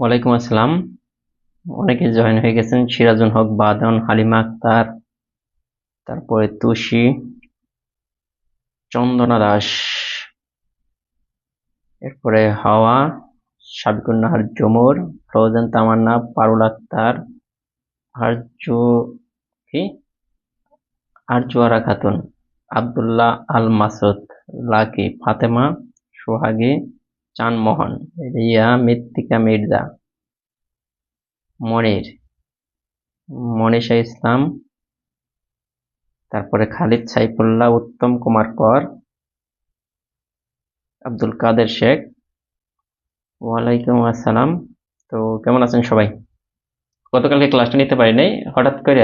ওয়ালাইকুম আসসালাম। অনেকে জয়েন হয়ে গেছেন। সিরাজুল হক, বাদন, হালিমা আক্তার, তারপরে তুষি, চন্দনা দাস, এরপরে হাওয়া, সাবিকুন নাহার জুমুর, ফ্রোজেন তামান্না, পারুল আক্তার, আরজু কি আরজুয়ারা খাতুন, আব্দুল্লাহ আল মাসুদ, লাকি, ফাতেমা, সোহাগী, চানমোহন, রিয়া, মৃত্তিকা মির্জা, মনির, মনীষা ইসলাম, তারপরে খালিদ সাইফুল্লাহ, উত্তম কুমার কর, আব্দুল কাদের শেখ। ওয়ালাইকুম আসসালাম। তো কেমন আছেন সবাই? গতকালকে ক্লাসটা নিতে পারি নাই, হঠাৎ করে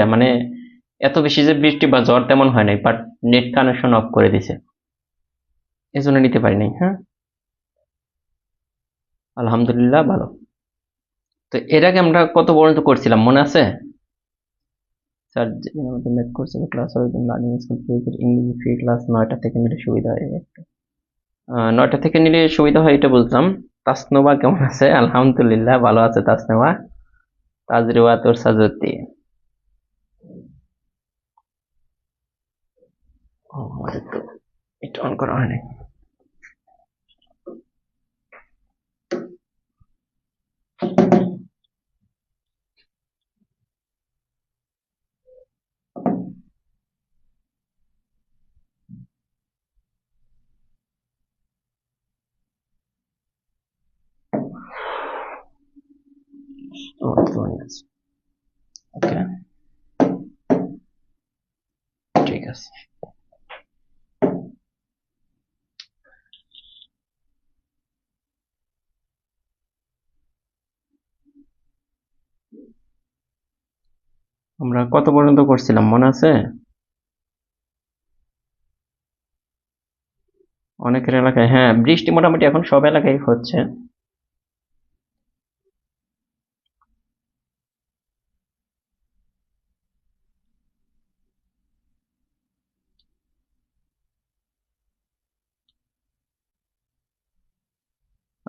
এত বেশি যে বৃষ্টি বা ঝড় তেমন হয় নাই, বাট নেট কানেকশন অফ করে দিছে, এজন্য নিতে পারি নাই। হ্যাঁ, আলহামদুলিল্লাহ ভালো। তো এর আগে আমরা কত পর্যন্ত করছিলাম মনে আছে? স্যার যেদিন আমাদের ম্যাথ করছিল ক্লাস, ওই দিন লার্নিং স্কুল পেজের ইংরেজি ফ্রি ক্লাস 9টা থেকে নিলে সুবিধা হয়। 9টা থেকে নিলে সুবিধা হয় এটা বলতাম। তাসনোবা কেমন আছে? আলহামদুলিল্লাহ ভালো আছে তাসনোবা। তাজরিওয়া তোর সাজতি। আমাদের তো এটা অন করা হয়নি। ও তো আছে, ওকে, ঠিক আছে। আমরা কত পর্যন্ত করছিলাম মনে আছে? অনেকের এলাকায়, হ্যাঁ, বৃষ্টি মোটামুটি এখন সব এলাকায় হচ্ছে।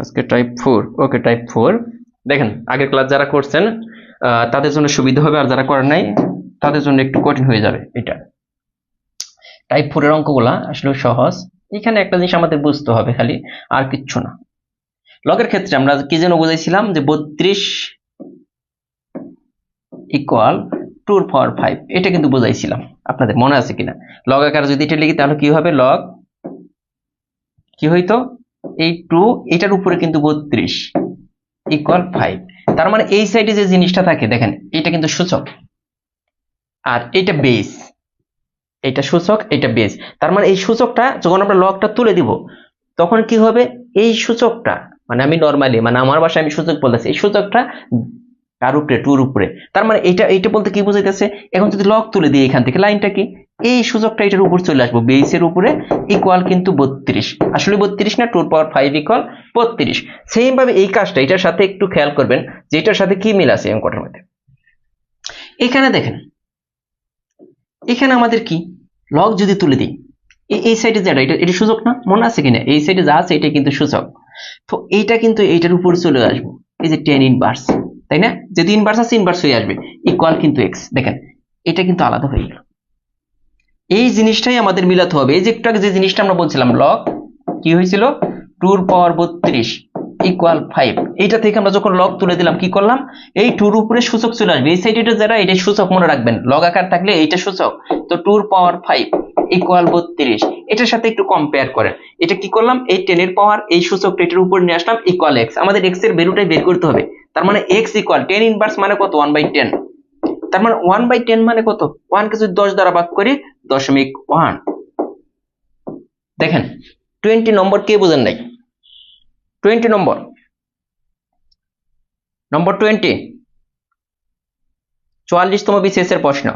আজকে টাইপ 4, ওকে, টাইপ 4। দেখেন আগের ক্লাস যারা করছেন তাদের জন্য সুবিধা হবে, আর যারা করেন নাই তাদের জন্য একটু কঠিন হয়ে যাবে এটা। টাইপ 4 এর অঙ্কগুলা আসলে সহজ। এখানে একটা জিনিস আমাদের বুঝতে হবে খালি, আর কিচ্ছু না। লগের ক্ষেত্রে আমরা কি যেন বুঝাইছিলাম যে 32 ইকুয়াল 2 এর পাওয়ার 5, এটা কিন্তু বুঝাইছিলাম, আপনাদের মনে আছে কিনা? লগ আকারে যদি এটা লিখি তাহলে কি হবে? লগ কি হইতো? এই 2, এটার উপরে কিন্তু 32 ইকুয়াল 5। তার মানে এই সাইডে যে জিনিসটা থাকে দেখেন, এটা কিন্তু সূচক, আর এটা বেস। এটা সূচক, এটা বেস। তার মানে এই সূচকটা যখন আমরা লগটা তুলে দিব, তখন কি হবে? এই সূচকটা, মানে আমি নরমালি, মানে আমার ভাষায় আমি সূচক বলতেছি, এই সূচকটা কার উপরে? 2 এর উপরে। তার মানে এটা বলতে কি বোঝাইতেছে? এখন যদি লগ তুলে দিই এখান থেকে, লাইনটা কি, এই সূচকটা এটার উপর চলে আসবো, বেসের উপরে, ইকুয়াল কিন্তু 32। আসলে 32 না, 2 এর পাওয়ার 5 ইকুয়াল 32। সেম ভাবে এই কাজটা এটার সাথে একটু খেয়াল করবেন যে এটার সাথে কি মিল আছে অঙ্কটার মধ্যে। এখানে দেখেন, এখানে আমাদের কি, লগ যদি তুলে দিই, এই সাইডে যেটা, এটা সূচক না? মনে আছে কিনা? এই সাইডে যা আছে এটা কিন্তু সূচক। তো এইটা কিন্তু এইটার উপর চলে আসবো, এই যে টেন ইনভার্স, তাই না? যদি ইনভার্স আছে ইনভার্স হয়ে আসবে, ইকুয়াল কিন্তু এক্স। দেখেন এটা কিন্তু আলাদা হয়ে গেল। এই জিনিসটাই আমাদের মিলাতে হবে। এই যে একটু আগে যে জিনিসটা আমরা বলছিলাম, লগ কি হয়েছিল? 2 এর পাওয়ার 32 ইকুয়াল 5। এইটা থেকে আমরা যখন লগ তুলে দিলাম, কি করলাম? এই 2 এর উপরে সূচক চলে আসবে, এই সাইডে যারা, এটা সূচক মনে রাখবেন, লগ আকার থাকলে এইটা সূচক। তো 2 এর পাওয়ার 5 ইকুয়াল 32। এটার সাথে একটু কম্পেয়ার করেন। এটা কি করলাম? এই 10 এর পাওয়ার, এই সূচকটা এটার উপর নিয়ে আসলাম, ইকুয়াল এক্স। আমাদের এক্স এর ভ্যালুটাই বের করতে হবে। তার মানে এক্স ইকুয়াল 10 ইনভার্স মানে কত? 1/10। তার মানে 1/10 মানে কত? 1 কে যদি 10 দ্বারা ভাগ করি, 0.1। দেখেন 20 নম্বর কে বোঝেন নাই? 20 নম্বর, নম্বর 20, 44তম বিসিএস এর প্রশ্ন।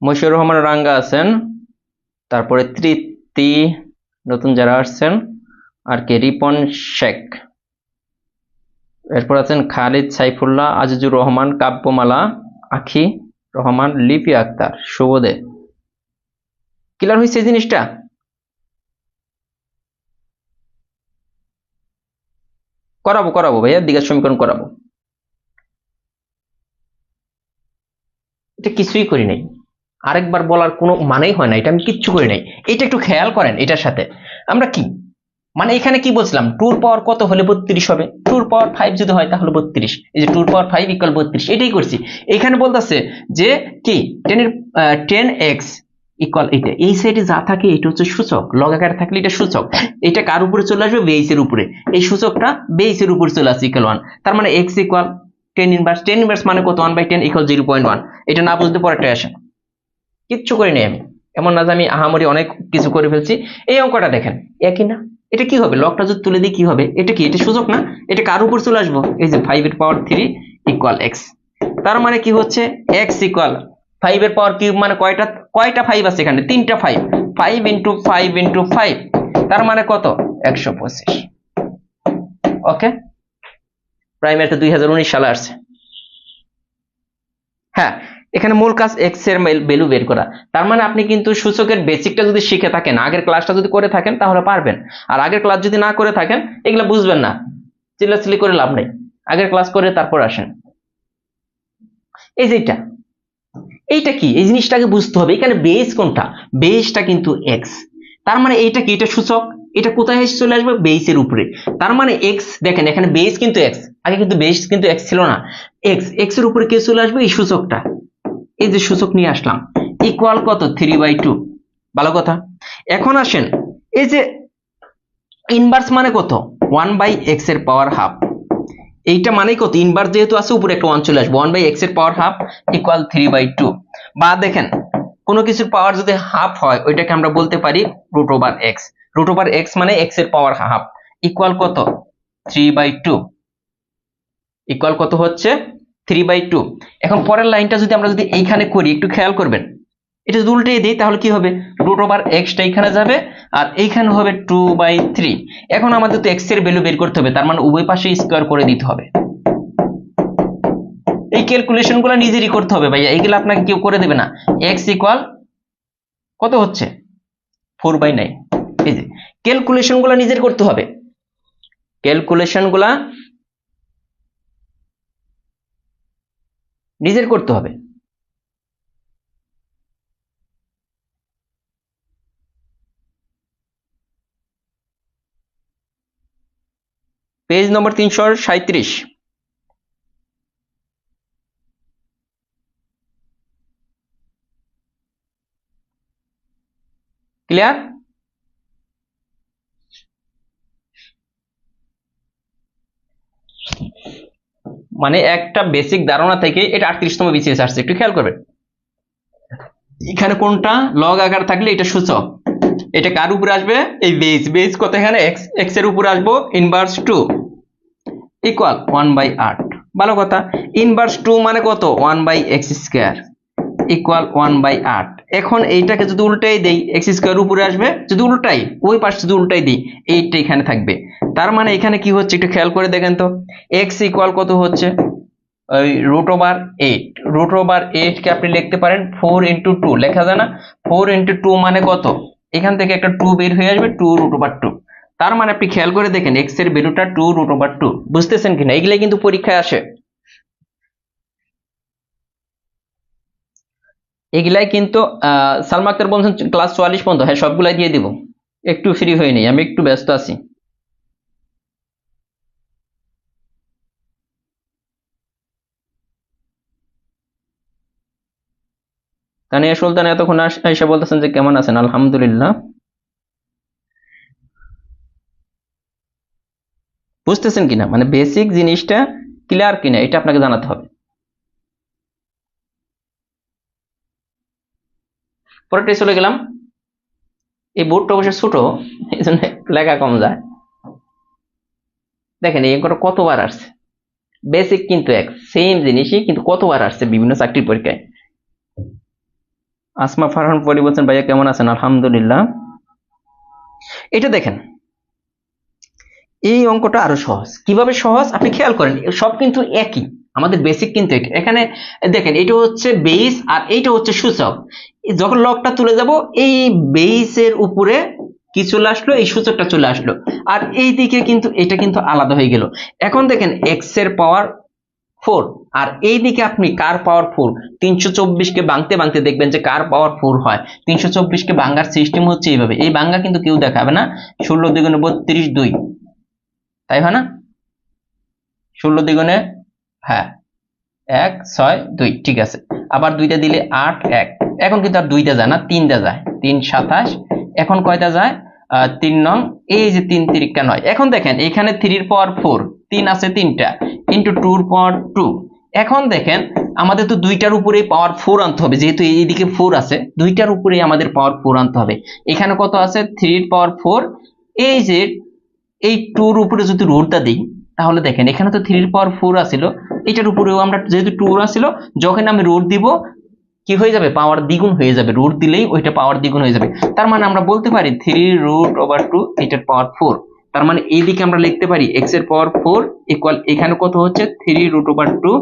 মশিউর রহমান রাঙ্গা আছেন, তারপরে তৃপ্তি, নতুন যারা আসছেন, আর কে, রিপন শেখ, এরপর আছেন খালিদ সাইফুল্লাহ, আজিজুর রহমান, কাব্যমালা, আখি রহমান, লিপি আক্তার, শুভদে। ক্লিয়ার হয়েছে জিনিসটা? করাবো ভাইয়া, দ্বিঘাত সমীকরণ করাবো। এটা কিছুই করি নাই, আরেকবার বলার কোনো মানেই হয় না, এটা আমি কিচ্ছু করি নাই। এটা একটু খেয়াল করেন, এটার সাথে আমরা কি মানে এখানে কি বলছিলাম, 2 এর পাওয়ার কত হলে 32 হবে, 2 এর পাওয়ার 5 যদি হয় তাহলে 32, এই যে 2 এর পাওয়ার 5 ইকুয়াল 32, এটাই করছি। এখানে বলতেছে যে কি 10x ইকুয়াল এটা, এই সাইডে যা থাকে এটা হচ্ছে সূচক, লগ আকারে থাকলে এটা সূচক, এটা কার উপরে চলে আসবে, বেসের উপরে, এই সূচকটা বেসের উপরে চলে আসছে ইকুয়াল 1, তার মানে x ইকুয়াল 10 ইনভার্স মানে কত, 1/10 ইকুয়াল 0.1। এটা না বুঝতে পরেরটা আসেন, কিচ্ছু করি নাই আমি, এমন না যে আমি আহামরি অনেক কিছু করে ফেলছি। এই অঙ্কটা দেখেন একই না, এটা কি হবে, লগটা যদি তুলে দিই কি হবে, এটা কি, এটা সূচক না, এটা কার উপর চলে আসবো, এই যে 5 এর পাওয়ার 3 ইকুয়াল x, তার মানে কি হচ্ছে x ইকুয়াল 5 এর পাওয়ার কিউব, মানে কয়টা 5 আছে এখানে, 3টা 5, 5 ইন্টু 5 ইন্টু 5, তার মানে কত, 125। ওকে, প্রাইমারিতে 2019 সালে আসছে। হ্যাঁ, এখানে মূল কাজ x এর ভ্যালু বের করা, তার মানে আপনি কিন্তু সূচকের বেসিকটা যদি শিখে থাকেন, আগের ক্লাসটা যদি করে থাকেন তাহলে পারবেন, আর আগের ক্লাস যদি না করে থাকেন এগুলো বুঝবেন না, চিল্লাচিল্লি করে লাভ নেই, আগের ক্লাস করে তারপর আসেন। এই যে এইটা কি, এই জিনিসটাকে বুঝতে হবে, এখানে বেস কোনটা, বেসটা কিন্তু x, তার মানে এইটা কি, এটা সূচক, এটা কোথায় এসে চলে আসবে, বেসের উপরে, তার মানে x, দেখেন এখানে বেস কিন্তু x, আগে কিন্তু বেস কিন্তু x ছিল না, x এর উপরে কে চলে আসবে, এই সূচকটা, এই যে সূচক নিয়ে আসলাম, ইকুয়াল কত, 3/2। ভালো কথা, এখন আসেন, এই যে ইনভার্স মানে কত, 1/x এর পাওয়ার হাফ, এইটা মানে কত, ইনভার্স যেহেতু আছে উপরে একটা 1 চলে আসবে, 1/x এর পাওয়ার হাফ ইকুয়াল 3/2। বা দেখেন কোনো কিছুর পাওয়ার যদি হাফ হয় ওইটাকে আমরা বলতে পারি √x, √x মানে x এর পাওয়ার হাফ ইকুয়াল কত, 3/2, ইকুয়াল কত হচ্ছে 3/2। এখন পরের লাইনটা যদি আমরা এইখানে করি, একটু খেয়াল করবেন, এটা যদি উল্টে দিই তাহলে কি হবে, √x টা এখানে যাবে আর এইখানে হবে 2/3। এখন আমাদের তো x এর ভ্যালু বের করতে হবে, তার মানে উভয় পাশে স্কয়ার করে দিতে হবে। এই ক্যালকুলেশন গুলো নিজেরই করতে হবে ভাইয়া, এইগুলো আপনাকে কেউ করে দেবে না। x ইকুয়াল কত হচ্ছে, 4/9। এই যে ক্যালকুলেশন গুলো নিজের করতে হবে, ক্যালকুলেশন গুলা নিজের করতে হবে। পেজ নম্বর 337। ক্লিয়ার, মানে একটা বেসিক ধারণা থেকে এটা 38তম বিসিএস আসছে, একটু খেয়াল করবেন, এখানে কোনটা লগ আকার থাকলে এটা সূচক, এটা কার উপরে আসবে, এই বেস কত, এখানে x এর উপরে আসবো ইনভার্স 2 ইকুয়াল 1/8। ভালো কথা, ইনভার্স 2 মানে কত, 1/x² ইকুয়াল 1/8। এখন এইটাকে যদি উল্টাই দেই, x² উপরে আসবে, যদি উল্টাই ওই পাশে যদি উল্টাই দিই, এইটা এখানে থাকবে, তার মানে এখানে কি হচ্ছে একটু খেয়াল করে দেখেন তো, x ইকুয়াল কত হচ্ছে, ওই √8, √8 কে আপনি লিখতে পারেন 4 × 2, লেখা যায় না, 4 × 2 মানে কত, এখান থেকে একটা 2 বের হয়ে আসবে, 2√2। তার মানে আপনি খেয়াল করে দেখেন x এর ভ্যালুটা 2√2, বুঝতেছেন কিনা, এগুলাই কিন্তু পরীক্ষায় আসে, এগুলাই কিন্তু সালমা আক্তার বলছেন ক্লাস 44 পর্যন্ত, হ্যাঁ সবগুলাই দিয়ে দিব, একটু ফ্রি হয়ে নেই, আমি একটু ব্যস্ত আছি। তানিয়া সুলতান এতক্ষণ এসে বলতেছেন যে কেমন আছেন, আলহামদুলিল্লাহ। বুঝতেছেন কিনা, মানে বেসিক জিনিসটা ক্লিয়ার কিনা এটা আপনাকে জানাতে হবে। পরেরটাই চলে গেলাম, এই বোর্ডটা অবশ্য ছোট এই জন্য লেখা কম যায়। দেখেন এই অঙ্কটা কতবার আসছে, বেসিক কিন্তু এক সেম জিনিসই, কিন্তু কতবার আসছে বিভিন্ন চাকরির পরীক্ষায়। আসমা ফারহান পরি বলছেন ভাইয়া কেমন আছেন, আলহামদুলিল্লাহ। এটা দেখেন এই অঙ্কটা আরো সহজ, কিভাবে সহজ আপনি খেয়াল করেন, সব কিন্তু একই, আমাদের বেসিক কিন্তু এখানে দেখেন, এটা হচ্ছে বেস আর এইটা হচ্ছে সূচক, যখন লগটা তুলে যাব এই বেসের উপরে কি চলে আসলো, এই সূচকটা চলে আসলো। আর এই দিকে কিন্তু এটা কিন্তু আলাদা হয়ে গেল। এখন দেখেন এক্স এর পাওয়ার 4, আর এই দিকে আপনি কার পাওয়ার 4, 324 কে ভাঙতে ভাঙতে দেখবেন যে কার পাওয়ার 4 হয়। 324 কে ভাঙার সিস্টেম হচ্ছে এইভাবে, এই ভাঙা কিন্তু কেউ দেখাবে না। 16 দ্বিগুণে 32, 2, তাই হয় না? 16 দ্বিগুণে, হ্যাঁ 1 6 2, ঠিক আছে। আবার 2টা দিলে 8 1, এখন কিন্তু আর 2টা যায় না, 3টা যায়, 3 27, এখন কয়টা যায়, 3 নং, এই যে 3 3 9। এখন দেখেন এখানে 3 এর পাওয়ার 4, 3 আছে 3টা, ইন্টু 2 এর পাওয়ার 2। এখন দেখেন আমাদের তো 2টার উপরেই পাওয়ার 4 আনতে হবে, যেহেতু এইদিকে 4 আছে, 2টার উপরেই আমাদের পাওয়ার 4 আনতে হবে। এখানে কত আছে, 3 এর পাওয়ার 4, এই যে এই 2 এর উপরে যদি রুটটা দিই, তাহলে দেখেন এখানে তো 3 এর পাওয়ার 4 আছিল, এটার উপরেও আমরা যেহেতু 2 আছিল, যখন আমি রুট দিব কি হয়ে যাবে, পাওয়ার দ্বিগুণ হয়ে যাবে, রুট দিলেই ওইটা পাওয়ার দ্বিগুণ হয়ে যাবে। তার মানে আমরা বলতে পারি 3√2 এটার পাওয়ার 4। তার মানে এইদিকে আমরা লিখতে পারি x এর পাওয়ার 4 ইকুয়াল, এখানে কত হচ্ছে 3√2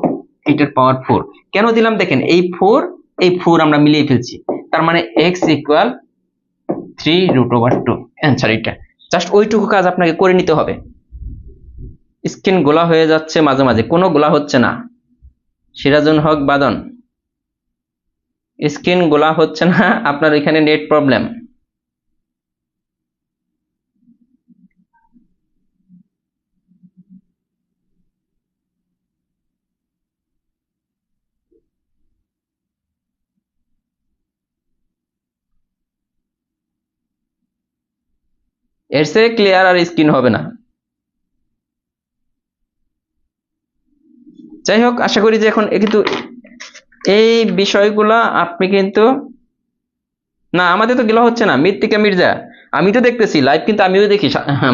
এটার পাওয়ার 4। কেন দিলাম দেখেন, এই 4 এই 4 আমরা মিলিয়ে ফেলছি, তার মানে x ইকুয়াল 3√2 অ্যান্সার। এটা জাস্ট ওইটুকু কাজ আপনাকে করে নিতে হবে। স্ক্রিন গোলা হয়ে যাচ্ছে মাঝে মাঝে, কোনো গোলা হচ্ছে না। সিরাজুল হক বাদন, স্ক্রিন গোলা হচ্ছে না, আপনার এখানে নেট প্রবলেম। এর চেয়ে ক্লিয়ার আর স্ক্রিন হবে না। যাই হোক, আশা করি যে এখন কিন্তু এই বিষয়গুলা আপনি কিন্তু, না আমাদের তো গেলা হচ্ছে না। মৃত্তিকা মির্জা, আমি তো দেখতেছি লাইভ, কিন্তু আমিও দেখি,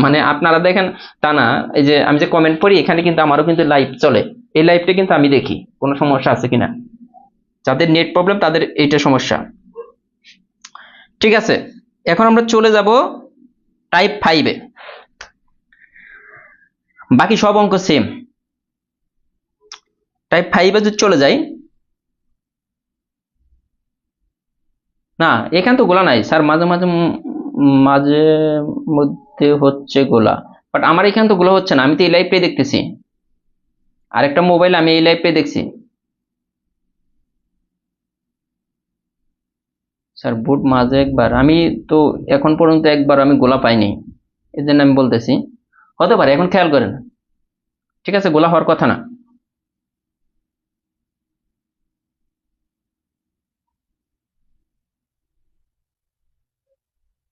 মানে আপনারা দেখেন তা না। এই যে আমি যে কমেন্ট পড়ি, এখানে কিন্তু আমারও কিন্তু লাইভ চলে, এই লাইভটা কিন্তু আমি দেখি কোনো সমস্যা আছে কিনা। যাদের নেট প্রবলেম তাদের এইটা সমস্যা। ঠিক আছে, এখন আমরা চলে যাব টাইপ 5-এ। বাকি সব অঙ্ক সেম। টাইপ 5-এ যদি চলে যাই, না এখানে তো গোলা নাই স্যার, মাঝে মাঝে মাঝে মধ্যে হচ্ছে গোলা, বাট আমার এখানে তো গোলা হচ্ছে না, আমি তো এই লাইভটাই দেখতেছি। আরেকটা মোবাইল আমি এই লাইভটাই দেখছি। স্যার বুট মাঝে একবার, আমি তো এখন পর্যন্ত একবার আমি গোলা পাইনি, এই জন্য আমি বলতেছি হতে পারে। এখন খেয়াল করেন, ঠিক আছে, গোলা হওয়ার কথা না।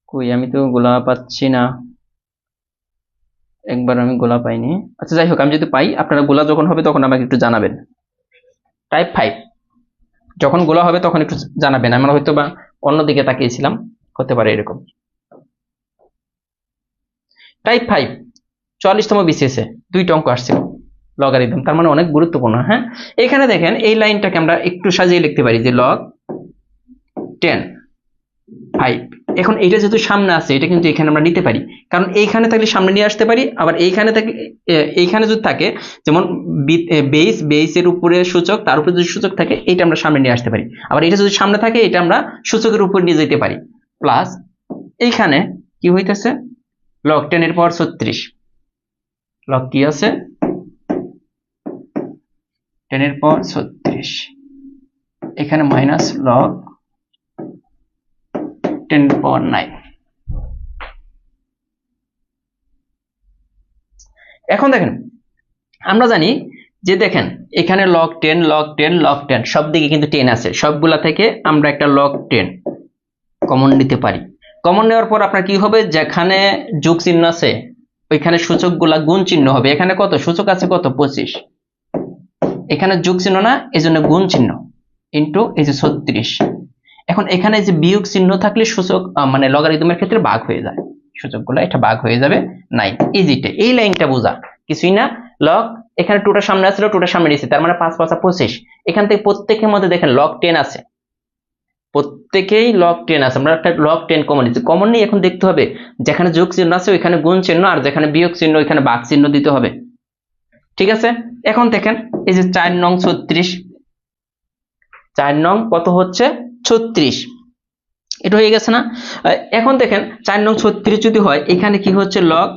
কই, আমি তো গোলা পাচ্ছি না, একবার আমি গোলা পাইনি। আচ্ছা যাই হোক, আমি যদি পাই, আপনারা গোলা যখন হবে তখন আমাকে একটু জানাবেন। টাইপ 5 যখন গোলা হবে তখন একটু জানাবেন, আমরা হয়তো বা অন্যদিকে তাকিয়েছিলাম, হতে পারে এরকম। টাইপ 5 44তম বিসিএসে 2টা অঙ্ক আসছিল লগারিদম, তার মানে অনেক গুরুত্বপূর্ণ। হ্যাঁ, এখানে দেখেন এই লাইনটাকে আমরা একটু সাজিয়ে লিখতে পারি যে log 10 5। এখন এইটা যেহেতু সামনে আছে, এটা কিন্তু এখানে আমরা নিতে পারি, কারণ এইখানে থাকলে সামনে নিয়ে আসতে পারি, আবার এইখানে থাকলে, এইখানে যদি থাকে যেমন বেসের উপরে সূচক, তার উপরে যদি সূচক থাকে, এটা আমরা সামনে নিয়ে আসতে পারি। আবার এটা যদি সামনে থাকে, এটা আমরা সূচকের উপর নিয়ে যেতে পারি। প্লাস এইখানে কি হইতেছে, log 10 এর পাওয়ার 36, লগ কি আছে 10 এর পাওয়ার 36, এখানে মাইনাস log 10 এর পাওয়ার 9। এখন দেখেন আমরা জানি যে দেখেন এখানে log 10 log 10 log 10 সব দিকে কিন্তু 10 আছে, সবগুলা থেকে আমরা একটা log 10 কমন নিতে পারি। কমন নেওয়ার পর আপনার কি হবে, যেখানে যোগ চিহ্ন আছে ওইখানে সূচকগুলা গুণ চিহ্ন হবে। এখানে কত সূচক আছে, কত 25, এখানে যোগ চিহ্ন না, এজন্য গুণ চিহ্ন, ইনটু এই যে 36। এখন এখানে যে বিয়োগ চিহ্ন থাকলে সূচক মানে লগারিদমের ক্ষেত্রে ভাগ হয়ে যায়, সূচকগুলো এটা ভাগ হয়ে যাবে 9। ইজিটা এই লাইনটা বোঝা, কিছুই না। লগ এখানে 2টা সামনে আছে, 2টা সামনে নিয়েছি, তার মানে 5 5 25। এখান থেকে প্রত্যেকের মধ্যে দেখেন log 10 আছে, প্রত্যেকেই log 10 আছে, আমরা একটা log 10 কমন নিচ্ছি। কমন নিয়ে এখন দেখতে হবে যেখানে যোগ চিহ্ন আছে ওইখানে গুণ চিহ্ন, আর যেখানে বিয়োগ চিহ্ন ওইখানে ভাগ চিহ্ন দিতে হবে। ঠিক আছে, এখন দেখেন এই যে 4 নং 36, 4 নং কত হচ্ছে 36, এটা হয়ে গেছে না? এখন দেখেন 4 নং 36 যদি হয়, এখানে কি হচ্ছে লগ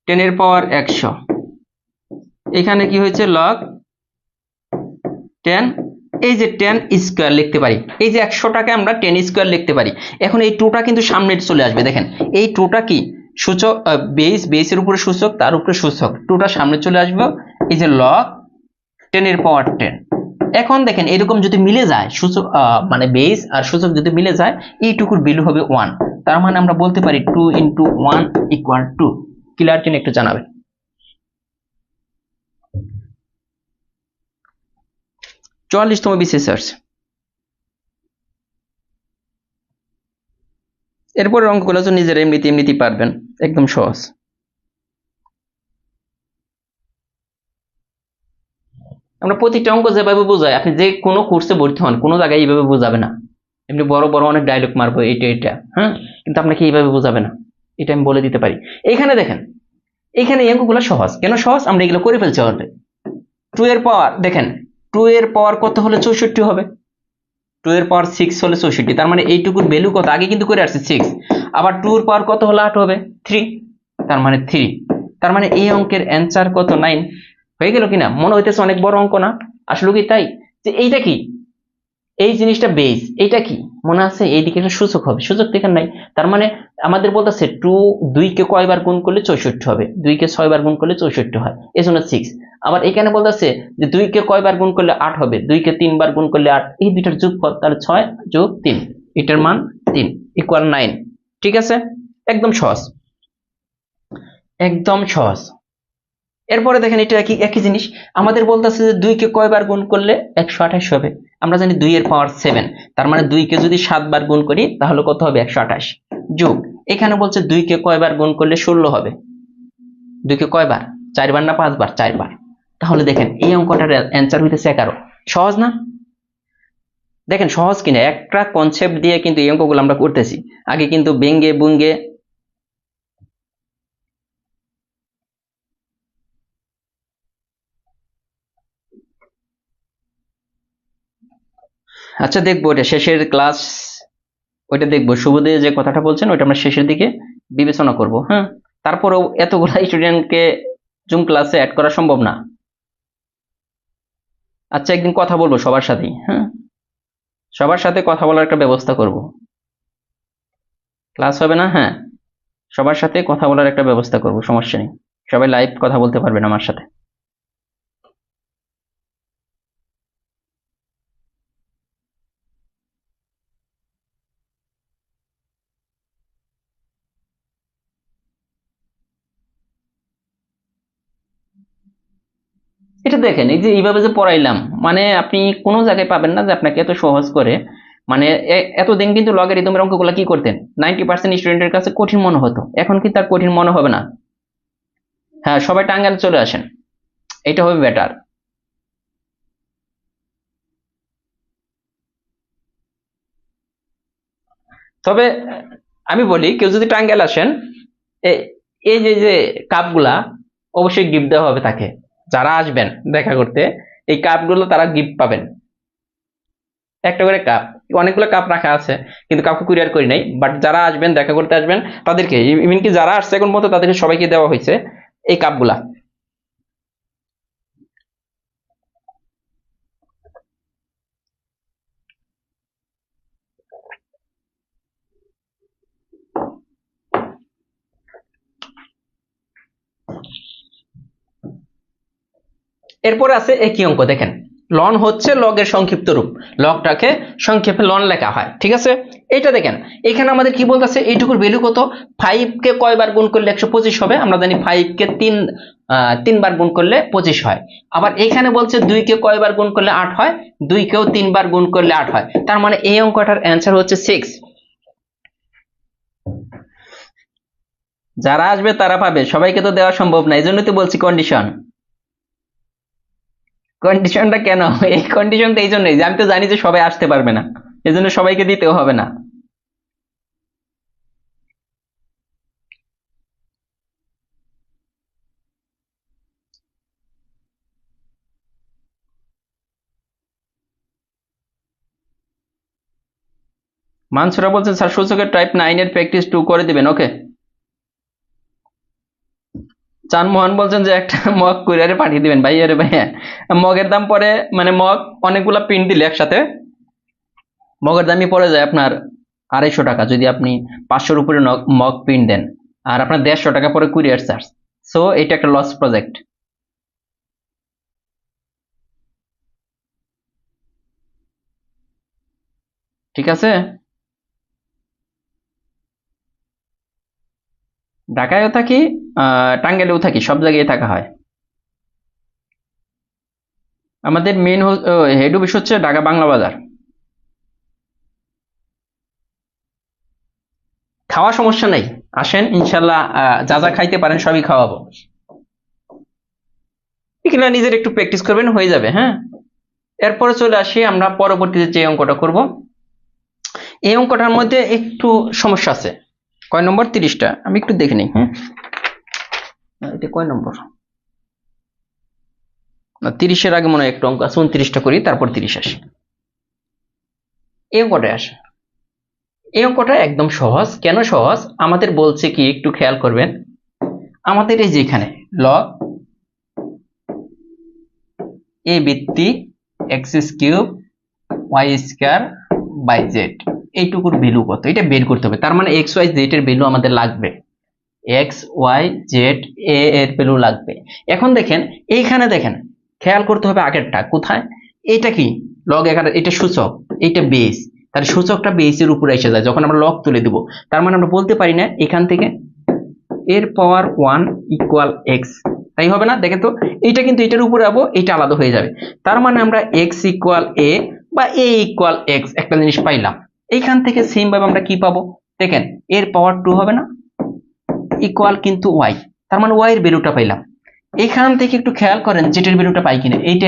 10 এর পাওয়ার 100, এখানে কি হয়েছে লগ 10, এই যে 10 স্কোয়ার লিখতে পারি, এই যে 100টাকে আমরা 10 স্কোয়ার লিখতে পারি। এখন এই 2টা কিন্তু সামনে চলে আসবে, দেখেন এই 2টা কি সূচক, বেসের উপরে সূচক, তার উপরে সূচক, 2টা সামনে চলে আসবে, এই যে লগ 10 এর পাওয়ার 10। এখন দেখেন এরকম যদি মিলে যায় সূচক, মানে বেস আর সূচক যদি মিলে যায়, এইটুকুর ভ্যালু হবে 1। তার মানে আমরা বলতে পারি 2 × 1 = 2। ক্লিয়ার কিনা একটু জানাবেন। 44তম BCS। এরপর অঙ্কগুলো তো নিজেরা এমনিতেই পারবেন, একদম সহজ। আমরা প্রতিটা অঙ্ক যেভাবে বোঝাই, আপনি যে কোনো কোর্সে ভর্তি হন কোনো জায়গায় এইভাবে বোঝাবে না। এমনি বড় বড় অনেক ডায়লগ মারবো এটা, হ্যাঁ, কিন্তু আপনাকে এইভাবে বোঝাবে না, এটা আমি বলে দিতে পারি। এখানে দেখেন, এখানে এই অঙ্কগুলো সহজ। কেন সহজ? আমরা এগুলো করে ফেলছি অলরেডি। 2 এর পাওয়ার দেখেন, 2 এর পাওয়ার কত হলে 64 হবে? 2 এর পাওয়ার 6 হলে 64, তার মানে এইটুকুর ভ্যালু কত? আগে কিন্তু করে আসছে 6। আবার 2 এর পাওয়ার কত হলে 8 হবে? 3, তার মানে 3। তার মানে এই অঙ্কের অ্যান্সার কত? 9। হয়ে গেল কিনা? মনে হইতেছে অনেক বড় অঙ্ক না? আসলে কি তাই? যে এইটা কি, এই জিনিসটা বেস, এইটা কি মনে আছে? এইদিকে একটা সূচক হবে, সূচক দেখেন নাই? তার মানে আমাদের বলতেছে 2 কে কয়বার গুণ করলে 64 হবে? 2 কে 6 বার গুণ করলে 64 হয়, এজন্য 6। আবার এখানে বলতেছে যে 2 কে কয়বার গুণ করলে 8 হবে? 2 কে 3 বার গুণ করলে 8, এই দুইটার যোগফল, তাহলে 6 + 3, এটার মান 3 = 9। ঠিক আছে, একদম সহজ, একদম সহজ। এরপরে দেখেন এটা একই জিনিস, আমাদের বলতেছে যে 2 কে কয়বার গুণ করলে 128 হবে? আমরা জানি 2 এর পাওয়ার 7, তার মানে 2 কে যদি 7 বার গুণ করি তাহলে কত হবে? 128। যোগ, এখানে বলছে 2 কে কয়বার গুণ করলে 16 হবে? 2 কে কয়বার? 4 বার না 5 বার? 4 বার। তাহলে দেখেন এই অঙ্কটার অ্যান্সার হইতেছে 11। সহজ না? দেখেন সহজ কিনা, একটা কনসেপ্ট দিয়ে কিন্তু এই অঙ্কগুলো আমরা করতেছি। আগে কিন্তু বেঙ্গে বুঙ্গে, আচ্ছা দেখবো এটা শেষের ক্লাস, ওইটা দেখবো। শুভদে যে কথাটা বলছেন ওইটা আমরা শেষের দিকে বিবেচনা করব, হ্যাঁ। তারপরেও এতগুলা স্টুডেন্টকে জুম ক্লাসে অ্যাড করা সম্ভব না। আচ্ছা একদিন কথা বলবো সবার সাথেই, হ্যাঁ, সবার সাথে কথা বলার একটা ব্যবস্থা করব। ক্লাস হবে না, হ্যাঁ, সবার সাথে কথা বলার একটা ব্যবস্থা করব, সমস্যা নেই। সবাই লাইভ কথা বলতে পারবেন আমার সাথে। এটা দেখেন, এই যে এইভাবে যে পড়াইলাম, মানে আপনি কোনো জায়গায় পাবেন না যে আপনাকে এত সহজ করে, মানে এতদিন কিন্তু লগারিদমের অঙ্কগুলো কি করতেন, 90% স্টুডেন্টের কাছে কঠিন মনে হতো, এখন কিন্তু আর কঠিন মনে হবে না। হ্যাঁ, সবাই টাঙ্গাইল চলে আসেন, এটা হবে বেটার। তবে আমি বলি, কেউ যদি টাঙ্গাইল আসেন, এ- এই যে কাপগুলা অবশ্যই গিফট দেওয়া হবে তাকে। যারা আসবেন দেখা করতে, এই কাপগুলো তারা গিফট পাবেন, একটা করে কাপ। অনেকগুলো কাপ রাখা আছে, কিন্তু কাউকে কুরিয়ার করি নাই, বাট যারা আসবেন দেখা করতে আসবেন তাদেরকে, ইভেন কি যারা আসছে এখন পর্যন্ত তাদেরকে সবাইকে দেওয়া হয়েছে এই কাপগুলা। এরপরে আছে একই অঙ্ক, দেখেন লন হচ্ছে লগের সংক্ষিপ্ত রূপ, লগটাকে সংক্ষেপে লন লেখা হয়, ঠিক আছে। এটা দেখেন, এখানে আমাদের কি বলতেছে, এইটুকুর ভ্যালু কত? 5 কে কয়বার গুণ করলে 125 হবে? আমরা জানি 5 কে 3 বার গুণ করলে 25 হয়। আবার এখানে বলছে 2 কে কয়বার গুণ করলে 8 হয়? 2 কেও 3 বার গুণ করলে 8 হয়। তার মানে এই অঙ্কটার অ্যান্সার হচ্ছে 6। যারা আসবে তারা পাবে, সবাইকে তো দেওয়া সম্ভব না, এই জন্য তো বলছি কন্ডিশন। কন্ডিশনটা কেন? এই কন্ডিশনটা এই জন্যই যে আমি তো জানি যে সবাই আসতে পারবে না, এই জন্য সবাইকে দিতেও হবে না। মানসুরা বলছেন স্যার সূচকের টাইপ 9 এর প্র্যাকটিস 2 করে দিবেন। ওকে। চানমোহন বলছেন যে একটা মগ কুরিয়ারে পাঠিয়ে দিবেন। ভাই আরে ভাইয়া, মগের দাম পরে মানে মগ অনেকগুলা প্রিন্ট দিলে একসাথে মগের দামই পড়ে যায় আপনার 250 টাকা যদি আপনি 500-র উপরে মগ প্রিন্ট দেন, আর আপনার 150 টাকা পরে কুরিয়ার চার্জ। সো এটা একটা লস প্রজেক্ট। ঠিক আছে, ঢাকায়ও থাকি, টাঙ্গাইলেও থাকি, সব জায়গায় থাকা হয়। আমাদের মেন হেড অফিস হচ্ছে ঢাকা বাংলা বাজার। খাওয়া সমস্যা নাই, আসেন ইনশাল্লাহ, যা যা খাইতে পারেন সবই খাওয়াবো। এগুলো নিজের একটু প্র্যাকটিস করবেন, হয়ে যাবে। হ্যাঁ, এরপরে চলে আসি আমরা পরবর্তীতে যে অঙ্কটা করব। এই অঙ্কটার মধ্যে একটু সমস্যা আছে। কয় নম্বর? 30টা। আমি একটু দেখে নিই। হ্যাঁ, এটা কয় নম্বর? 30-এর আগে মনে হয় একটু অঙ্ক আছে। 29টা করি, তারপর 30 আসে। এই অঙ্কটা আসে। এই অঙ্কটা একদম সহজ। কেন সহজ আমাদের বলছে কি একটু খেয়াল করবেন। আমাদের এই যে এখানে লগ এ বৃত্তি X cube Y square by Z, এইটুকুর ভ্যালু কত এটা বের করতে হবে। তার মানে এক্স ওয়াই জেড এর ভ্যালু আমাদের লাগবে, এক্স ওয়াই জেড এ এর ভ্যালু লাগবে। এখন দেখেন এইখানে দেখেন, খেয়াল করতে হবে আগেরটা কোথায়। এটা কি লগ 11, এটা সূচক, এটা বেস। তাহলে সূচকটা বেসের উপরে এসে যায় যখন আমরা লগ তুলে দিব। তার মানে আমরা বলতে পারি না এখান থেকে এর পাওয়ার 1 ইকুয়াল এক্স, তাই হবে না? দেখেন তো, এইটা কিন্তু এটার উপরে যাবো, এটা আলাদা হয়ে যাবে। তার মানে আমরা এক্স ইকুয়াল এ বা এ ইকুয়াল এক্স একটা জিনিস পাইলাম। এইখান থেকে সেম ভাবে আমরা কি পাবো দেখেন, এর পাওয়ার 2 হবে না, ইকুয়াল কিন্তু ওয়াই। তার মানে ওয়াই এর ভ্যালুটা পাইলাম। এখান থেকে একটু খেয়াল করেন জেড এর ভ্যালুটা পাই কিনা, এইটা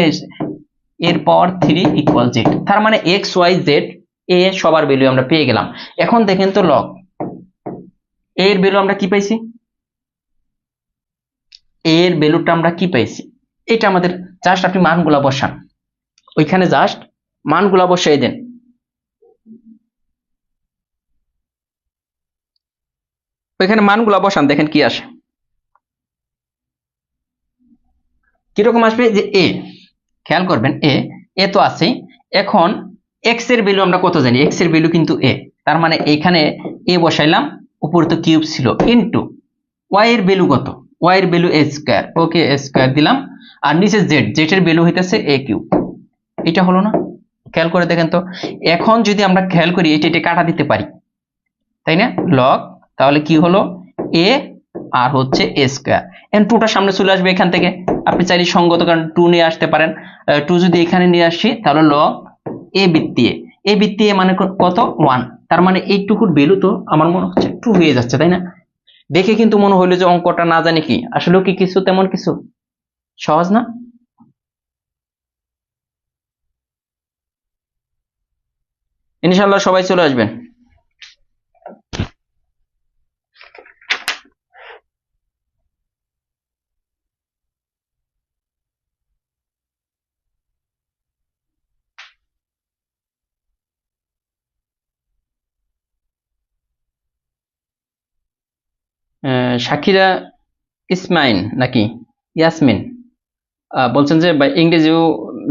এর পাওয়ার 3 ইকুয়াল জেড। তার মানে এক্স ওয়াই জেড এ সবার ভ্যালু আমরা পেয়ে গেলাম। এখন দেখেন তো লগ এর ভ্যালু আমরা কি পাইছি, এর ভ্যালুটা আমরা কি পাইছি, এটা আমাদের জাস্ট আপনি মানগুলা বসান, ওইখানে জাস্ট মানগুলা বসাই দেন। ওইখানে মানগুলা বসান, দেখেন কি আসে, কিরকম আসবে। যে এ, খেয়াল করবেন এ, এ তো আছেই। এখন এক্স এর ভ্যালু আমরা কত জানি, এক্স এর ভ্যালু কিন্তু এ। তার মানে এখানে এ বসাইলাম, উপরে তো কিউব ছিল, ইনটু ওয়াই এর ভ্যালু কত, ওয়াই এর ভ্যালু এ স্কয়ার। ওকে, এ স্কয়ার দিলাম। আর নিচে জেড, জেড এর ভ্যালু হইতেছে এ কিউব। এটা হলো না? খেয়াল করে দেখেন তো। এখন যদি আমরা খেয়াল করি এটা এটা কাটা দিতে পারি, তাই না? লগ, তাহলে কি হলো এ আর হচ্ছে এ স্কয়ার। এখন টুটা সামনে চলে আসবে এখান থেকে, আপনি চাইলে সঙ্গত কারণ 2 নিয়ে আসতে পারেন। 2 যদি এখানে নিয়ে আসি তাহলে লগ এ বৃত্তি এ, এ বৃত্তি এ মানে কত 1। তার মানে এইটুকুর ভ্যালু তো আমার মনে হচ্ছে 2 হয়ে যাচ্ছে, তাই না? দেখে কিন্তু মনে হলো যে অঙ্কটা না জানি কি, আসলেও কি কিছু তেমন কিছু সহজ না। ইনশাআল্লাহ সবাই চলে আসবেন। সাকিরা ইসমাইন নাকি ইয়াসমিন বলছেন যে ইংরেজি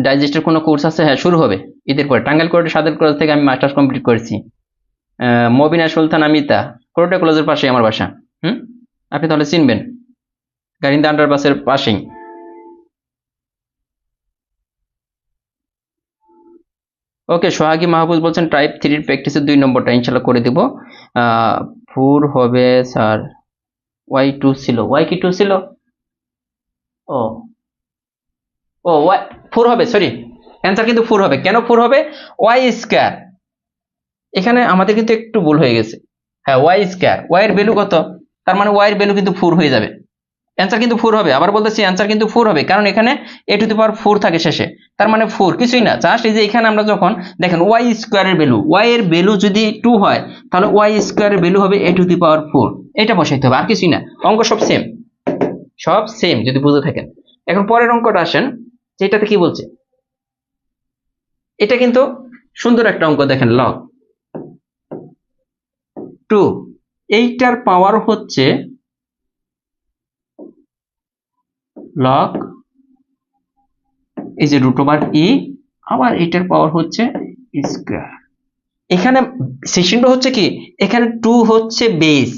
ডাইজেস্টের কোনো কোর্স আছে? হ্যাঁ, শুরু হবে ঈদের পরে। টাঙ্গাইল কোর্টে সাদের কলেজ থেকে আমি মাস্টার্স কমপ্লিট করেছি। মবিনা সুলতান আমিতা, কোর্টে কলেজের পাশে আমার বাসা। হুম, আপনি তাহলে চিনবেন, গারিন্দা আন্ডারপাসের পাশেই। ওকে, সোহাগী মাহবুব বলছেন টাইপ 3 প্র্যাকটিসের 2 নম্বরটা ইনশাল্লাহ করে দিব। 4 হবে স্যার, ওয়াই 2 ছিল, ওয়াই কি 2 ছিল? ও ও ওয়াই 4 হবে, সরি, অ্যান্সার কিন্তু 4 হবে। কেন 4 হবে? ওয়াই স্কয়ার, এখানে আমাদের কিন্তু একটু ভুল হয়ে গেছে। হ্যাঁ, ওয়াই স্কয়ার, ওয়াই এর ভ্যালু কত, তার মানে ওয়াই এর ভ্যালু কিন্তু 4 হয়ে যাবে। অ্যান্সার কিন্তু 4 হবে, আবার বলতেছি অ্যান্সার কিন্তু 4 হবে, কারণ এখানে এ টু দি পাওয়ার 4 থাকে শেষে। তার মানে 4 কিছুই না, জাস্ট এই যে এখানে আমরা যখন দেখেন ওয়াই স্কয়ারের ভ্যালু, ওয়াই এর ভ্যালু যদি 2 হয় তাহলে ওয়াই স্কয়ারের ভ্যালু হবে এ টু দি পাওয়ার 4। এটা বসাইতে হবে, আর কিছুই না। অঙ্ক সব সেম, সব সেম যদি বুঝে থাকেন। এখন পরের অঙ্কটা আসেন, যেটাতে কি বলছে। এটা কিন্তু সুন্দর একটা অঙ্ক, দেখেন লগ 2, এইটার পাওয়ার হচ্ছে লগ এই যে √e, আবার এটার পাওয়ার হচ্ছে স্কয়ার। এখানে সেশনটা হচ্ছে কি, এখানে 2 হচ্ছে বেস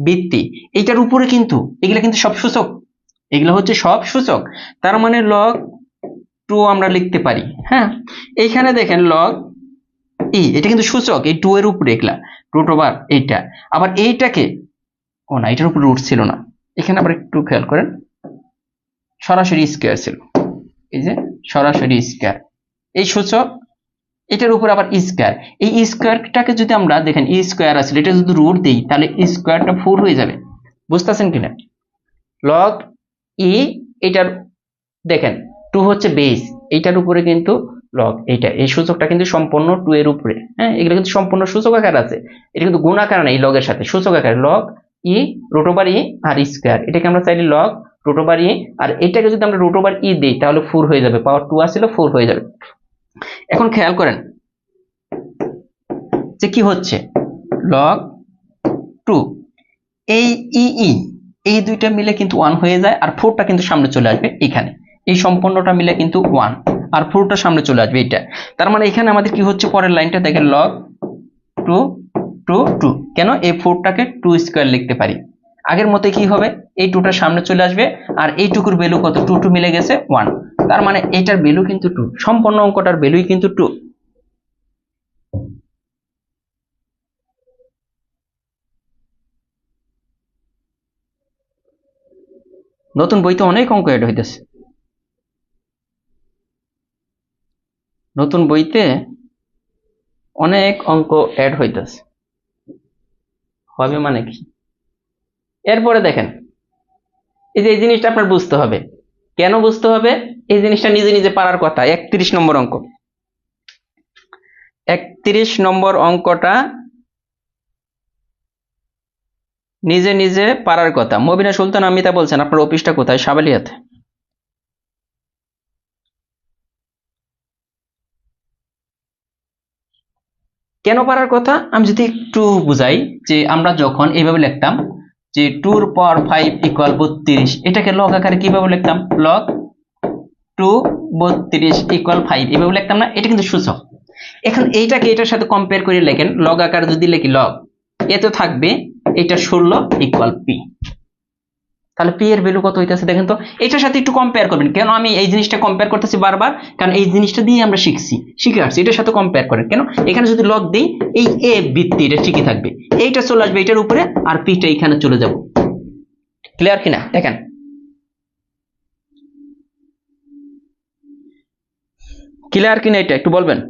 ভিত্তি, এটার উপরে কিন্তু এগুলা কিন্তু সব সূচক, এগুলো হচ্ছে সব সূচক, তার মানে লগ 2 আমরা লিখতে পারি। হ্যাঁ, এইখানে দেখেন লগ ই, এটা কিন্তু সূচক, এই 2 এর উপরে এগুলা √ এইটা, আবার এইটাকে, ও না এটার উপর রুট ছিল না, এখানে আবার একটু খেয়াল করেন, সরাসরি স্কয়ার ছিল, এই যে সরাসরি স্কয়ার, এই সূচক, এটার উপর আবার স্কয়ার, এই স্কয়ারটাকে যদি আমরা দেখেন ই স্কয়ার আছে, এটা যদি রুট দেই তাহলে স্কয়ারটা 4 হয়ে যাবে, বুঝতেছেন কিনা? লগ ই, এটার দেখেন 2 হচ্ছে বেস, এইটার উপরে কিন্তু লগ এইটা, এই সূচকটা কিন্তু সম্পূর্ণ 2 এর উপরে। হ্যাঁ, এগুলো কিন্তু সম্পূর্ণ সূচক আকার আছে, এটা কিন্তু গুণ আকার না, এই লগের সাথে সূচক আকার, লগ ই √e আর স্কয়ার, এটাকে আমরা চাইলে লগ √e, আর এটাকে যদি আমরা √e দেই তাহলে 4 হয়ে যাবে, পাওয়ার 2 আসলে 4 হয়ে যাবে। এখন খেয়াল করেন যে কি হচ্ছে, লগ 2, এই ই এই দুইটা মিলে কিন্তু 1 হয়ে যায়, আর 4টা কিন্তু সামনে চলে আসবে এখানে, এই সম্পূর্ণটা মিলে কিন্তু 1, আর 4টা সামনে চলে আসবে এটা, তার মানে এখানে আমাদের কি হচ্ছে, পরের লাইনটা দেখেন লগ 2 2 2, কেন এই 4টাকে 2 স্কয়ার লিখতে পারি, আগের মতো কি হবে, এই 2টা সামনে চলে আসবে, আর এইটুকুর ভ্যালু কত, 2 2 মিলে গেছে 1, তার মানে এটার ভ্যালু কিন্তু 2, সম্পূর্ণ অঙ্কটার ভ্যালুই কিন্তু 2। নতুন বইতে অনেক অঙ্ক অ্যাড হইতেছে, নতুন বইতে অনেক অঙ্ক অ্যাড হইতেছে, হবে মানে কি, এরপরে দেখেন এই যে এই জিনিসটা আপনার বুঝতে হবে, কেন বুঝতে হবে, এই জিনিসটা নিজে নিজে পারার কথা। 31 নম্বর অঙ্ক, 31 নম্বর অঙ্কটা নিজে নিজে পারার কথা। মবিনা সুলতান আমিতা বলছেন, আপনার অফিসটা কোথায়? সাবেলিয়াতে। কেন পারার কথা আমি যদি একটু বুঝাই, যে আমরা যখন এইভাবে লিখতাম যে 2^5 = 32, এটাকে লগ আকারে কিভাবে লিখতাম, লগ 2 32 = 5, এভাবে লিখতাম না, এটা কিন্তু সূচক। এখন এইটাকে এটার সাথে কম্পেয়ার করে লেখেন, লগ আকারে যদি লিখি লগ, এত থাকবে এটা 16 = p, তাহলে p এর ভ্যালু কত হইতেছে দেখেন তো, এটার সাথে একটু কম্পেয়ার করবেন, কেন আমি এই জিনিসটা কম্পেয়ার করতেছি বারবার, কারণ এই জিনিসটা দিয়ে আমরা শিখে আসছি, এটার সাথে কম্পেয়ার করেন, কেন এখানে যদি লগ দেই এই a ভিত্তি এটা ঠিকই থাকবে, এইটা চলে আসবে এটার উপরে, আর p টা এখানে চলে যাব। ক্লিয়ার কিনা দেখেন, ক্লিয়ার কিনা এটা একটু বলবেন।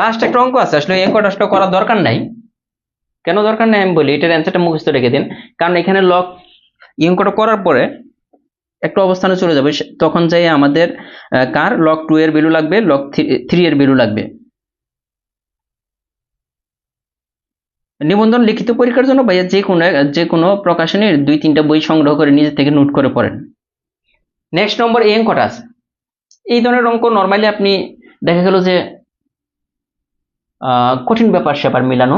লাস্ট একটা অঙ্ক আছে, আসলে এই অঙ্কটা আসলে করার দরকার নাই, কেন দরকার নাই আমি বলি, এটার অ্যান্সারটা মুখস্থ রেখে দিন, কারণ এখানে লগ এই অঙ্কটা করার পরে একটা অবস্থানে চলে যাবে, তখন যাই আমাদের কার লগ 2 এর ভ্যালু লাগবে, লগ 3 এর ভ্যালু লাগবে। নিবন্ধন লিখিত পরীক্ষার জন্য ভাইয়া যে কোনো প্রকাশনীর 2-3টা বই সংগ্রহ করে নিজে থেকে নোট করে পড়েন। নেক্সট নম্বর এই অঙ্কটা আছে, এই ধরনের অঙ্ক নর্মালি আপনি দেখা গেল যে কঠিন ব্যাপার স্যাপার মিলানো,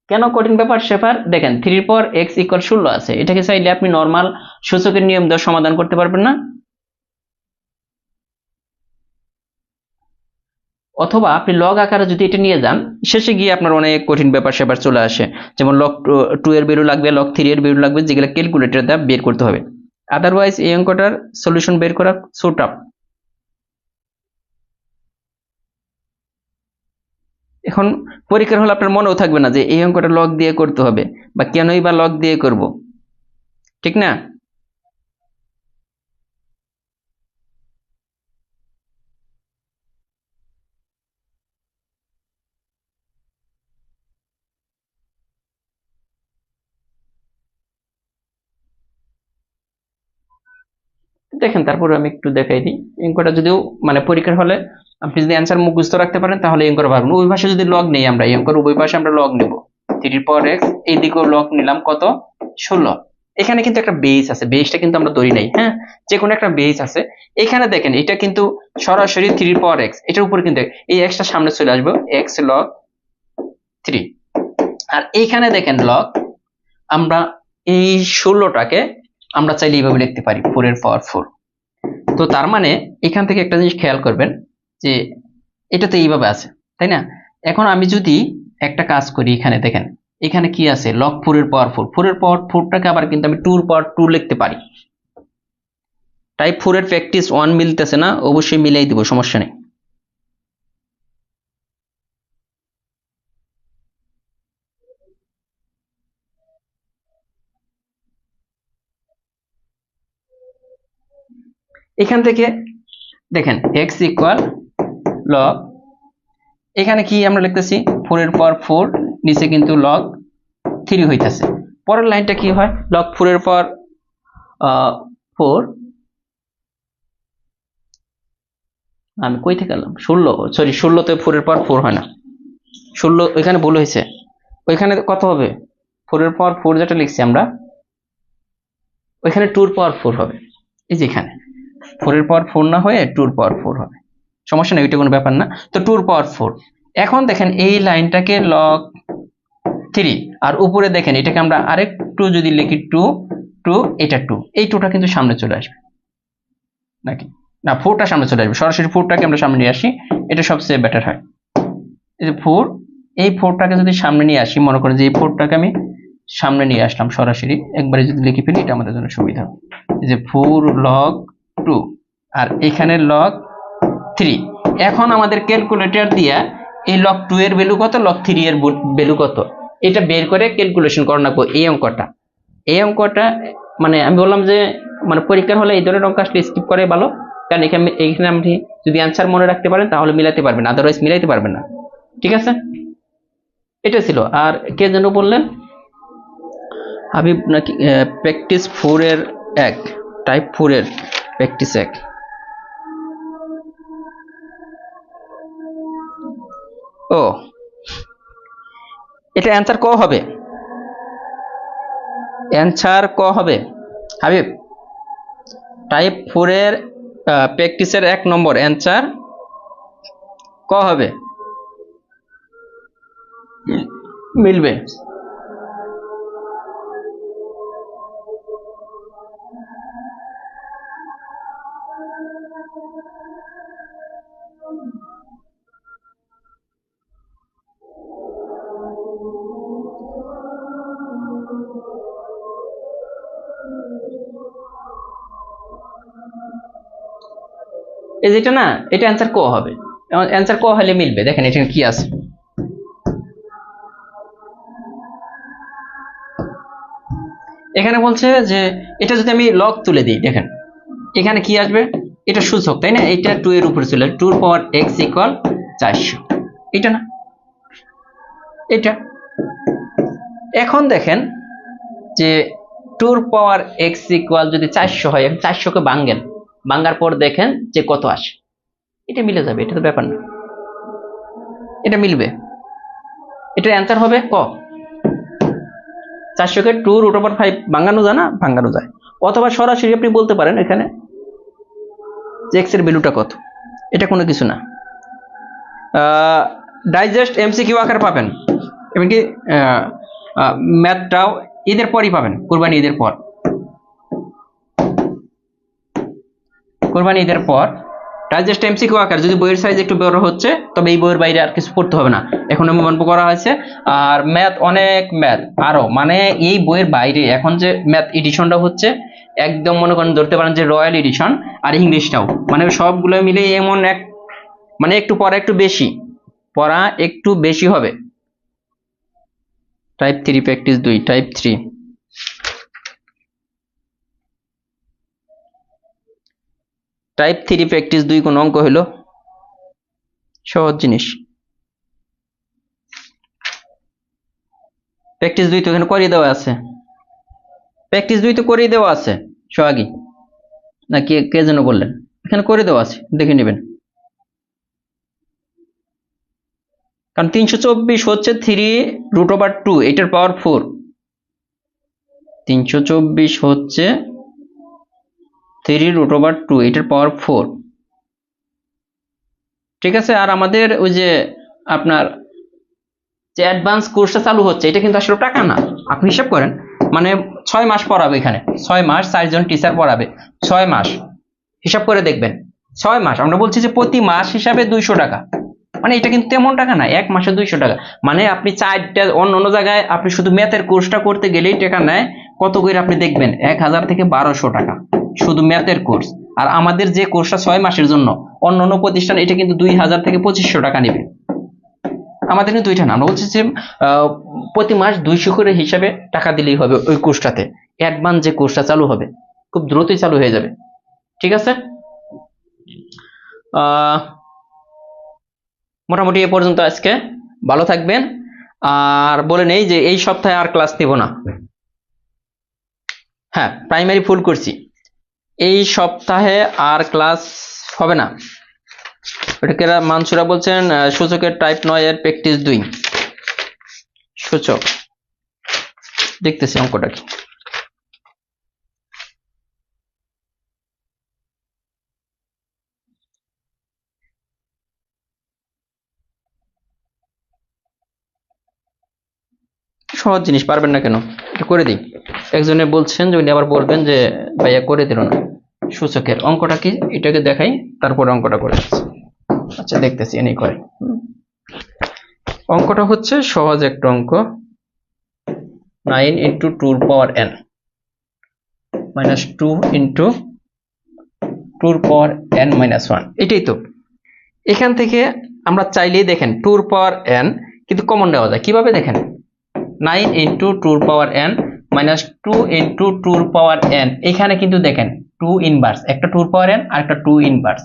কেন কঠিন ব্যাপার স্যাপার, দেখেন 3 পর x = 16 আছে, এটাকে চাইলে আপনি নর্মাল সূচকের নিয়ম দিয়ে সমাধান করতে পারবেন না, অথবা আপনি লগ আকারে যদি এটা নিয়ে যান, শেষে গিয়ে আপনার অনেক কঠিন ব্যাপার স্যাপার চলে আসে, যেমন লগ 2 এর ভ্যালু লাগবে, লগ 3 এর ভ্যালু লাগবে, যেগুলো ক্যালকুলেটর দিয়ে বের করতে হবে, আদারওয়াইজ এই অঙ্কটার সলিউশন বের করা সো টাফ। এখন পরীক্ষার হলে আপনার মনেও থাকবে না যে এই অঙ্কটা লগ দিয়ে করতে হবে, বা কেনই বা লগ দিয়ে করব, ঠিক না? দেখেন তারপরে আমি একটু দেখাই দিই। এই অঙ্কটা যদিও মানে পরীক্ষার হলে আপনি যদি অ্যান্সার মুখস্থ রাখতে পারেন তাহলে এই অঙ্কটা পারবেন। উভয় পাশে যদি লগ নেই, আমরা এই অঙ্কের উভয় পাশে আমরা লগ নেব, 3 x, এইদিকেও লগ নিলাম কত 16। এখানে কিন্তু একটা বেস আছে, বেসটা কিন্তু আমরা ধরি নাই, হ্যাঁ, যে কোনো একটা বেস আছে। এখানে দেখেন এটা কিন্তু সরাসরি 3 x, এটার উপরে কিন্তু এই এক্সটা সামনে চলে আসবে, x log 3। আর এইখানে দেখেন লগ, আমরা এই 16টাকে আমরা চাইলে এইভাবে লিখতে পারি 4 তো তার মানে এখান থেকে একটা জিনিস খেয়াল করবেন যে এটা তো এইভাবে আছে, তাই না? এখন আমি যদি একটা কাজ করি, এখানে দেখেন এখানে কি আছে, লগ 4 আবার কিন্তু আমি 2 লিখতে পারি। টাইপ 4 প্র্যাকটিস 1 মিলতেছে না, অবশ্যই মিলাই দিব, সমস্যা নেই। এখান থেকে দেখেন x ইকুয়াল লগ, এখানে কি আমরা লিখতেছি 4 নিচে কিন্তু লগ 3 হইতেছে। পরের লাইনটা কি হয়, লগ 4 আমি কই থেকে গেলাম, 16 তে 4 হয় না, 16 ওইখানে ভুল হয়েছে। ওইখানে কত হবে, 4 যেটা লিখছি আমরা ওইখানে 2 হবে। এই যে এখানে 4 না হয়ে 2 হবে, সমস্যা নেই, ওইটা কোনো ব্যাপার না। তো 2 এখন দেখেন এই লাইনটাকে লগ 3, আর উপরে দেখেন এটাকে আমরা আরেকটু যদি লিখি 2, এটা 2, এই 2টা কিন্তু সামনে চলে আসবে নাকি না, 4টা সামনে চলে আসবে, সরাসরি 4টাকে আমরা সামনে নিয়ে আসি, এটা সবচেয়ে বেটার হয়। এই যে 4, এই 4টাকে যদি সামনে নিয়ে আসি, মনে করেন যে এই 4টাকে আমি সামনে নিয়ে আসলাম সরাসরি, একবারে যদি লিখে ফেলি এটা আমাদের জন্য সুবিধা হবে। এই যে 4 log 2 আর এখানে log 3। এখন আমাদের ক্যালকুলেটর দিয়া এই log 2 এর ভ্যালু কত, log 3 এর ভ্যালু কত, এটা বের করে ক্যালকুলেশন করা লাগবে। এই অঙ্কটা মানে আমি বললাম যে মানে পরীক্ষার হলে এই ধরনের অঙ্ক আসলে স্কিপ করে ভালো, কারণ এখানে আপনি যদি অ্যান্সার মনে রাখতে পারেন তাহলে মিলাতে পারবেন, আদারওয়াইজ মিলাইতে পারবেন না। ঠিক আছে, এটা ছিল। আর কে যেন বললেন হাবিব নাকি, প্র্যাকটিস 4 এর 1, টাইপ 4 এর প্র্যাকটিস 1। ও, এটা অ্যান্সার ক হবে, অ্যান্সার ক হবে হাবিব, টাইপ 4 এর প্র্যাকটিসের 1 নম্বর অ্যান্সার ক হবে, মিলবে। এই যেটা না, এটা অ্যান্সার ক হবে, অ্যান্সার ক হলে মিলবে। দেখেন এখানে কি আছে, এখানে বলছে যে এটা যদি আমি লগ তুলে দিই, দেখেন এখানে কি আসবে, এটা সূচক তাই না, এটা 2 এর উপরে চলে, 2 x ইকুয়াল 400, এটা না এটা। এখন দেখেন যে 2 x ইকুয়াল যদি 400 হয়, 400কে ভাঙার পর দেখেন যে কত আসে, এটা মিলে যাবে, এটা তো ব্যাপার না, এটা মিলবে, এটা অ্যান্সার হবে ক। 400কে 2√5 ভাঙানো যায় না, ভাঙানো যায়। অথবা সরাসরি আপনি বলতে পারেন এখানে যে x এর ভ্যালুটা কত, এটা কোনো কিছু না। ডাইজেস্ট এমসিকিউ আকার পাবেন, এমনকি ম্যাথটাও ঈদের পরই পাবেন, কোরবানি ঈদের পর, কোরবানি ঈদের পর ডাইজেস্ট এমসিকিউ আকার। যদি বইয়ের সাইজ একটু বড় হচ্ছে তবে এই বইয়ের বাইরে আর কিছু পড়তে হবে না, এখন মন্তব্য করা হয়েছে। আর ম্যাথ, অনেক ম্যাথ আরো, মানে এই বইয়ের বাইরে এখন যে ম্যাথ এডিশনটা হচ্ছে একদম মনে করেন ধরতে পারেন যে রয়্যাল এডিশন, আর ইংলিশটাও, মানে সবগুলো মিলে এমন এক মানে একটু পড়া একটু বেশি হবে। টাইপ 3 প্র্যাকটিস 2, টাইপ 3 প্র্যাকটিস 2 কোন অঙ্ক হলো, সহজ জিনিস। প্র্যাকটিস 2 তো এখানে করিয়ে দেওয়া আছে, প্র্যাকটিস 2 তো করিয়ে দেওয়া আছে সোহাগী, না কে কে যেন বললেন, এখানে করে দেওয়া আছে, দেখে নেবেন। কারণ 324 হচ্ছে 3√2, এটার পাওয়ার 4। 324 হচ্ছে 3√2, এটার পাওয়ার 4। ঠিক আছে। আর আমাদের ওই যে আপনার যে অ্যাডভান্স কোর্সটা চালু হচ্ছে, এটা কিন্তু আসলে টাকা না। আপনি হিসাব করেন, মানে 6 মাস পড়াবে এখানে, 6 মাস 4 জন টিচার পড়াবে, 6 মাস হিসাব করে দেখবেন। 6 মাস আমরা বলছি যে প্রতি মাস হিসাবে 200 টাকা, মানে এটা কিন্তু তেমন টাকা না, এক মাসে 200 টাকা। মানে আপনি 4টা অন্য জায়গায় আপনি শুধু ম্যাথের কোর্সটা করতে গেলেই টাকা নেয় কত করে, আপনি দেখবেন 1000 থেকে 1200 টাকা শুধু ম্যাথের কোর্স। আর আমাদের যে কোর্সটা 6 মাসের জন্য, অন্য অন্য প্রতিষ্ঠান এটা কিন্তু 2000 থেকে 2500 টাকা নেবে। আমাদের কিন্তু দুইটা না, আমরা বলছি যে প্রতি মাস 200 করে হিসাবে টাকা দিলেই হবে ওই কোর্সটাতে। অ্যাডভান্স যে কোর্সটা চালু হবে খুব দ্রুতই চালু হয়ে যাবে। ঠিক আছে, মোটামুটি এ পর্যন্ত আজকে। ভালো থাকবেন। আর বলে নেই যে এই সপ্তাহে আর ক্লাস নেব না। হ্যাঁ, প্রাইমারি ফুল করছি, এই সপ্তাহে আর ক্লাস হবে না। এটাকে মানসুরা বলছেন সূচকের টাইপ 9 এর প্র্যাকটিস 2। সূচক দেখতেছি অঙ্কটা কি। সহজ জিনিস, পারবেন না কেন, এটা করে দিই। একজনে বলছেন যে উনি আবার বলবেন যে ভাইয়া করে দিল না। সূচকের অঙ্কটা কি এটাকে দেখাই, তারপরে অঙ্কটা করে দিচ্ছি। আচ্ছা দেখতেছি এনেই করে। অঙ্কটা হচ্ছে সহজ একটা অঙ্ক, 9 × 2 পাওয়ার n - 2 × 2 পাওয়ার n - 1। এটাই তো। এখান থেকে আমরা চাইলেই দেখেন 2 পাওয়ার n কিন্তু কমন নেওয়া যায় কিভাবে দেখেন, 9 × 2 পাওয়ার n - 2 × 2 পাওয়ার n। এখানে কিন্তু দেখেন 2 ইনভার্স, একটা 2 পাওয়ার n আর একটা 2 ইনভার্স,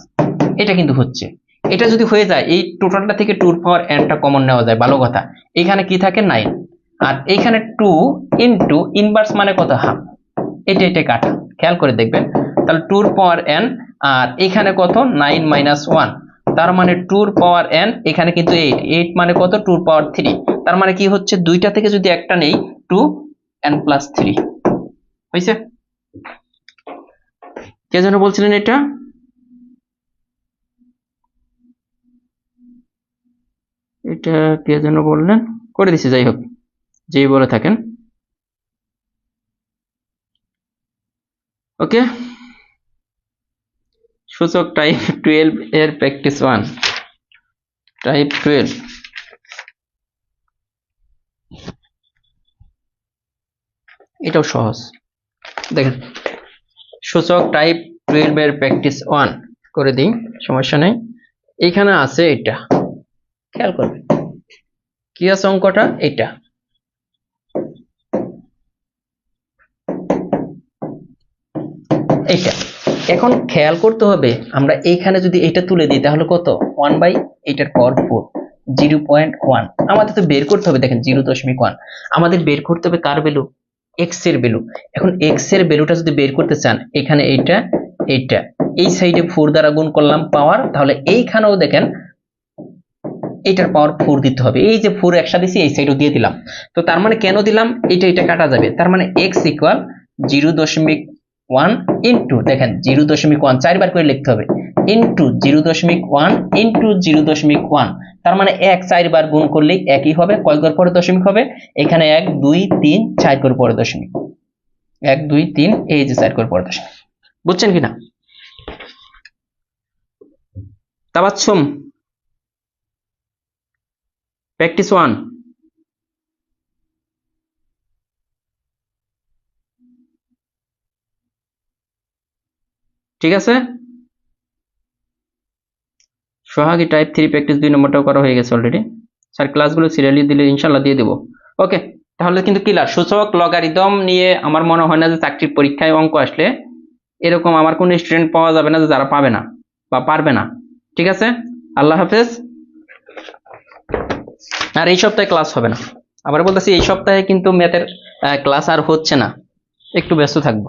এটা কিন্তু হচ্ছে। এটা যদি হয়ে যায় এই টোটালটা থেকে 2 পাওয়ার n টা কমন নেওয়া যায়, ভালো কথা। এখানে কি থাকে 9, আর এখানে 2 × ইনভার্স মানে কত, হাফ। এটা কাটা, খেয়াল করে দেখবেন। তাহলে 2 পাওয়ার n আর এখানে কত 9 - 1, তার মানে 2 পাওয়ার n, এখানে কিন্তু 8 মানে কত 2 পাওয়ার 3। তার মানে কি হচ্ছে, দুইটা থেকে যদি একটা নেই 2n + 3 হয়েছে। কে যেন বলছিলেন এটা, এটা কে যেন বললেন, করে দিছি। যাই হোক, যেই বলে থাকেন। ওকে, সূচক টাইপ 12 এর প্র্যাকটিস 1, টাইপ 12। এটাও সহজ, দেখেন সূচক টাইপ 12 এর প্র্যাকটিস 1 করে দিই, সমস্যা নেই। এখানে আছে এটা, খেয়াল করবেন কি আছে অঙ্কটা, এটা। এইটা এখন খেয়াল করতে হবে, আমরা এইখানে যদি এটা তুলে দিই তাহলে কত, 1/8 পাওয়ার 4, 0.1। আমাদের তো বের করতে হবে, দেখেন 0.1 আমাদের বের করতে হবে কার ভ্যালু, x এর ভ্যালু। এখন x এর ভ্যালুটা যদি বের করতে চান, এখানে এইটা এই সাইডে 4 দ্বারা গুণ করলাম পাওয়ার, তাহলে এইখানেও দেখেন এটার পাওয়ার 4 দিতে হবে। এই যে 4 একসাথে দিছি, এই সাইডও দিয়ে দিলাম। তো তার মানে কেন দিলাম, এটা কাটা যাবে, তার মানে x = 0.1 ইন্টু, দেখেন 0.1 4বার করে লিখতে হবে, ইন্টু 0.1 ইন্টু 0.1। তার মানে 1 4বার গুণ করলেই একই হবে, কয় ঘর পরে দশমিক হবে, এখানে 1 2 3 4 ঘর পরে দশমিক, 1 2 3, এই যে 4 ঘর পরে দশমিক। বুঝছেন কিনা? তাবাচ্ছুম, প্র্যাকটিস 1। ঠিক আছে, সোহাগী টাইপ 3 প্র্যাকটিস 2 নম্বরটাও করা হয়ে গেছে অলরেডি। স্যার ক্লাসগুলো সিরিয়ালি দিলে ইনশাল্লাহ দিয়ে দেবো। ওকে, তাহলে কিন্তু ক্লিয়ার। সূচক লগারিদম নিয়ে আমার মনে হয় না যে চাকরির পরীক্ষায় অঙ্ক আসলে এরকম আমার কোনো স্টুডেন্ট পাওয়া যাবে না যে যারা পাবে না বা পারবে না। ঠিক আছে, আল্লাহ হাফেজ। আর এই সপ্তাহে ক্লাস হবে না, আবার বলতেছি এই সপ্তাহে কিন্তু ম্যাথের ক্লাস আর হচ্ছে না, একটু ব্যস্ত থাকবো।